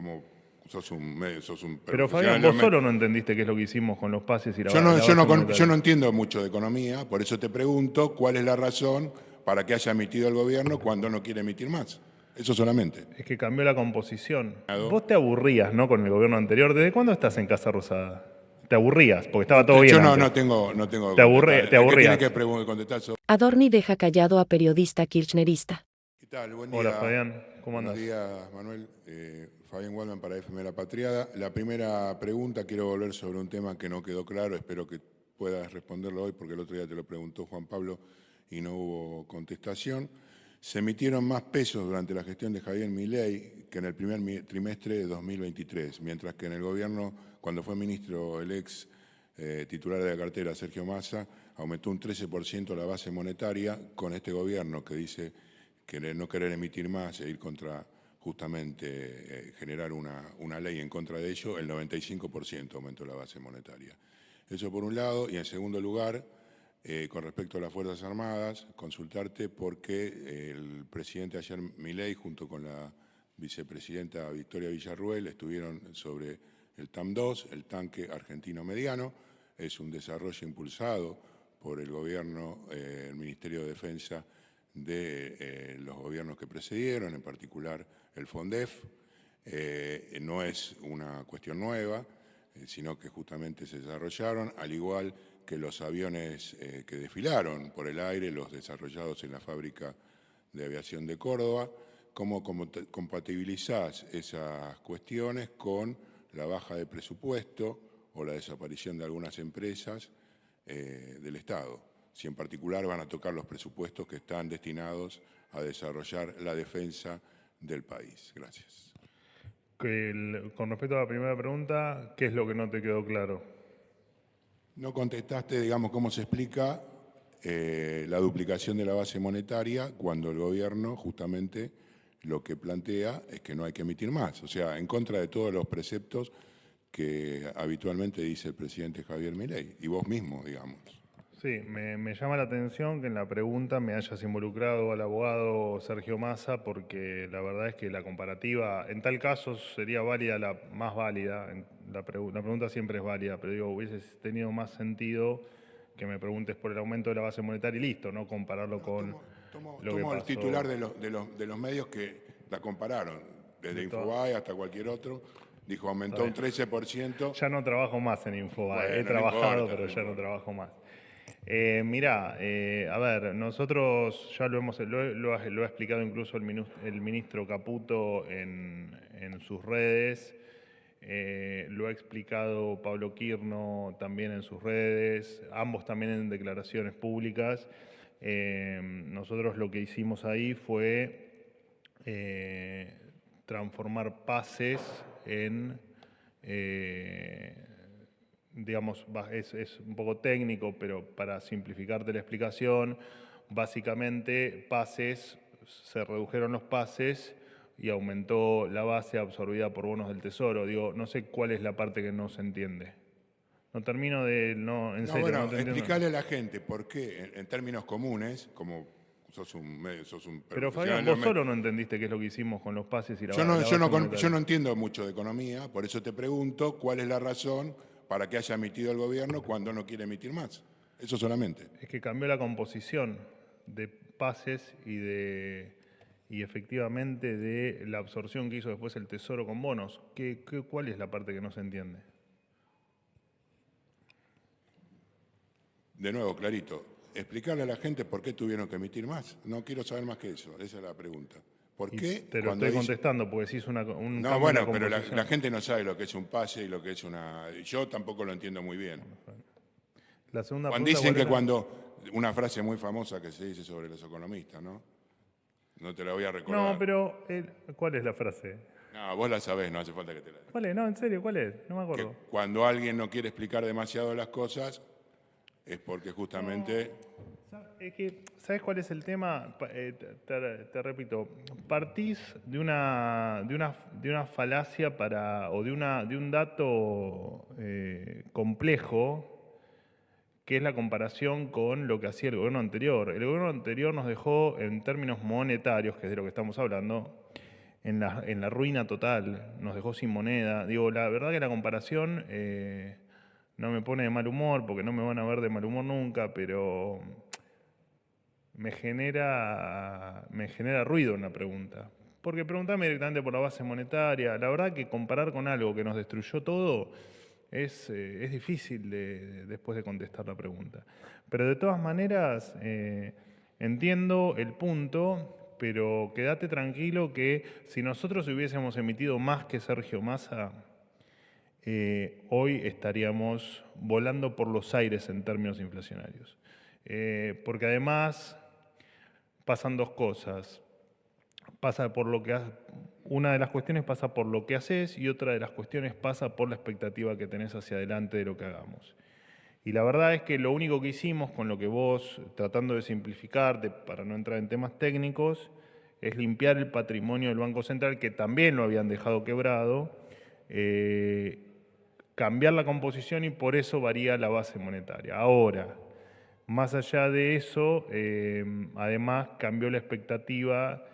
como sos un Pero profesional Fabián, vos solo no entendiste qué es lo que hicimos con los pases y la Yo no, base yo no, monetaria. yo no entiendo mucho de economía, por eso te pregunto cuál es la razón para que haya emitido el gobierno cuando no quiere emitir más. Eso solamente. Es que cambió la composición. Vos te aburrías, ¿no? Con el gobierno anterior. ¿Desde cuándo estás en Casa Rosada? Te aburrías, porque estaba todo bien Yo antes. no tengo Te que contestar. te El que tiene aburrías. que contestar Adorni deja callado a periodista kirchnerista. ¿Qué tal? Buen Hola día. Fabián, ¿cómo Buenos andás? días, Manuel. Fabián Waldman para FM La Patriada. La primera pregunta, quiero volver sobre un tema que no quedó claro. Espero que puedas responderlo hoy, porque el otro día te lo preguntó Juan Pablo y no hubo contestación. Se emitieron más pesos durante la gestión de Javier Milei que en el primer trimestre de 2023, mientras que en el gobierno, cuando fue ministro el ex titular de la cartera, Sergio Massa, aumentó un 13% la base monetaria. Con este gobierno que dice no querer emitir más e ir contra justamente generar una ley en contra de ello, el 95% aumentó la base monetaria. Eso por un lado. Y en segundo lugar, con respecto a las Fuerzas Armadas, consultarte por qué el presidente ayer Milei junto con la vicepresidenta Victoria Villarruel estuvieron sobre el TAM-2, el tanque argentino mediano. Es un desarrollo impulsado por el gobierno, el Ministerio de Defensa de los gobiernos que precedieron, en particular el FONDEF. No es una cuestión nueva, sino que justamente se desarrollaron, al igual que los aviones que desfilaron por el aire, los desarrollados en la fábrica de aviación de Córdoba. ¿Cómo compatibilizás esas cuestiones con la baja de presupuesto o la desaparición de algunas empresas del Estado? Si en particular van a tocar los presupuestos que están destinados a desarrollar la defensa del país. Gracias. Con respecto a la primera pregunta, ¿qué es lo que no te quedó claro? No contestaste, digamos, cómo se explica la duplicación de la base monetaria cuando el gobierno justamente lo que plantea es que no hay que emitir más. O sea, en contra de todos los preceptos que habitualmente dice el presidente Javier Milei, y vos mismo, digamos. Sí, me llama la atención que en la pregunta me hayas involucrado al abogado Sergio Massa, porque la verdad es que la comparativa, en tal caso sería válida, la más válida, la pregunta siempre es válida, pero digo, hubiese tenido más sentido que me preguntes por el aumento de la base monetaria y listo, no compararlo con lo que Tomo el pasó. titular de los medios que la compararon, desde Infobae hasta cualquier otro, dijo aumentó un 13%. Ya no trabajo más en Infobae, Bueno, he no trabajado, importa, pero no ya no importa. trabajo más. Mirá, a ver, nosotros ya lo ha explicado incluso el ministro Caputo en sus redes, lo ha explicado Pablo Quirno también en sus redes, ambos también en declaraciones públicas. Nosotros lo que hicimos ahí fue transformar pases en digamos, es un poco técnico, pero para simplificarte la explicación, básicamente pases, se redujeron los pases y aumentó la base absorbida por bonos del Tesoro. Digo, no sé cuál es la parte que no se entiende. No termino de, no, en No, serio, no bueno, te entiendo. explicarle a la gente por qué, en términos comunes, como sos un Pero profesional Fabián, vos solo no entendiste qué es lo que hicimos con los pases y la base monetaria. yo no entiendo mucho de economía, por eso te pregunto cuál es la razón para que haya emitido el gobierno cuando no quiere emitir más. Eso solamente. Es que cambió la composición de pases y efectivamente de la absorción que hizo después el Tesoro con bonos. ¿Cuál es la parte que no se entiende? De nuevo, clarito, explicarle a la gente por qué tuvieron que emitir más. No quiero saber más que eso, esa es la pregunta. ¿Por Y qué te lo cuando estoy dice... contestando porque si es un No, cambio en la bueno, pero composición. la gente no sabe lo que es un pase y lo que es una... Yo tampoco lo entiendo muy bien. La segunda Cuando pregunta, dicen ¿cuál que era? cuando... Una frase muy famosa que se dice sobre los economistas, ¿no? No te la voy a recordar. No, pero ¿cuál es la frase? No, vos la sabés, no hace falta que te la diga. ¿Cuál es? No, en serio, ¿cuál es? No me Que acuerdo. cuando alguien no quiere explicar demasiado las cosas es porque justamente... Es que, ¿sabes cuál es el tema? Te repito, partís de una falacia o de un dato complejo, que es la comparación con lo que hacía el gobierno anterior. El gobierno anterior nos dejó, en términos monetarios, que es de lo que estamos hablando, en la ruina total, nos dejó sin moneda. Digo, la verdad que la comparación no me pone de mal humor, porque no me van a ver de mal humor nunca, pero me genera ruido una pregunta. Porque preguntarme directamente por la base monetaria, la verdad que comparar con algo que nos destruyó todo es difícil después de contestar la pregunta. Pero de todas maneras, entiendo el punto, pero quédate tranquilo que si nosotros hubiésemos emitido más que Sergio Massa, hoy estaríamos volando por los aires en términos inflacionarios. Porque además pasan dos cosas. Una de las cuestiones pasa por lo que haces y otra de las cuestiones pasa por la expectativa que tenés hacia adelante de lo que hagamos. Y la verdad es que lo único que hicimos con lo que vos, tratando de simplificar, para no entrar en temas técnicos, es limpiar el patrimonio del Banco Central, que también lo habían dejado quebrado, cambiar la composición y por eso varía la base monetaria. Ahora, más allá de eso, además cambió la expectativa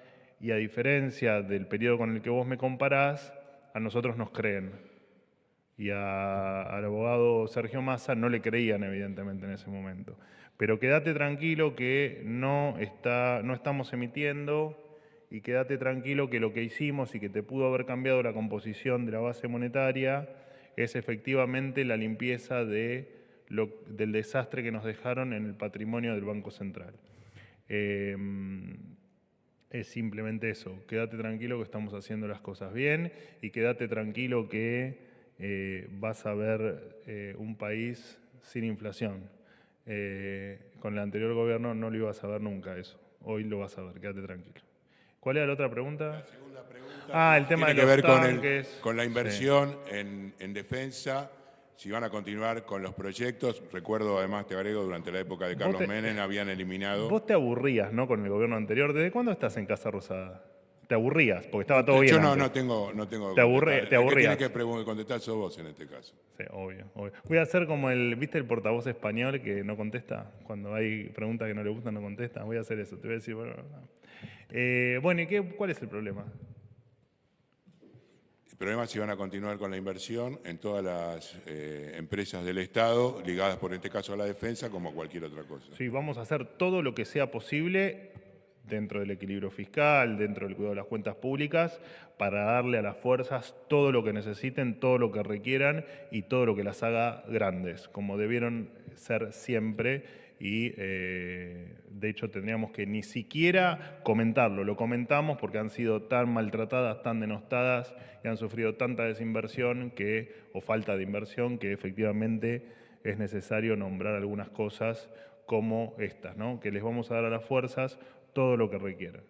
y a diferencia del periodo con el que vos me comparás, a nosotros nos creen. Y al abogado Sergio Massa no le creían, evidentemente, en ese momento. Pero quédate tranquilo que no estamos emitiendo y quédate tranquilo que lo que hicimos y que te pudo haber cambiado la composición de la base monetaria es efectivamente la limpieza del desastre que nos dejaron en el patrimonio del Banco Central. Es simplemente eso, quédate tranquilo que estamos haciendo las cosas bien y quédate tranquilo que vas a ver un país sin inflación. Con el anterior gobierno no lo ibas a ver nunca eso, hoy lo vas a ver, quédate tranquilo. ¿Cuál era la otra pregunta? La segunda pregunta el tema de tiene que los ver tanques. con la inversión en defensa, si van a continuar con los proyectos. Recuerdo, además, te agrego, durante la época de Carlos Menem habían eliminado... Vos te aburrías, ¿no?, con el gobierno anterior. ¿Desde cuándo estás en Casa Rosada? Te aburrías, porque estaba todo bien. Yo antes. no tengo Te aburrías. Tienes que contestar sos vos en este caso. Sí, obvio. Voy a hacer como ¿viste el portavoz español que no contesta? Cuando hay preguntas que no le gustan, no contesta. Voy a hacer eso. Te voy a decir, bueno, ¿y cuál es el problema? El problema es si van a continuar con la inversión en todas las empresas del Estado, ligadas por este caso a la defensa, como cualquier otra cosa. Sí, vamos a hacer todo lo que sea posible dentro del equilibrio fiscal, dentro del cuidado de las cuentas públicas, para darle a las fuerzas todo lo que necesiten, todo lo que requieran y todo lo que las haga grandes, como debieron ser siempre. Y de hecho tendríamos que ni siquiera comentarlo. Lo comentamos porque han sido tan maltratadas, tan denostadas y han sufrido tanta desinversión o falta de inversión que efectivamente es necesario nombrar algunas cosas como estas, ¿no? Que les vamos a dar a las fuerzas todo lo que requieran.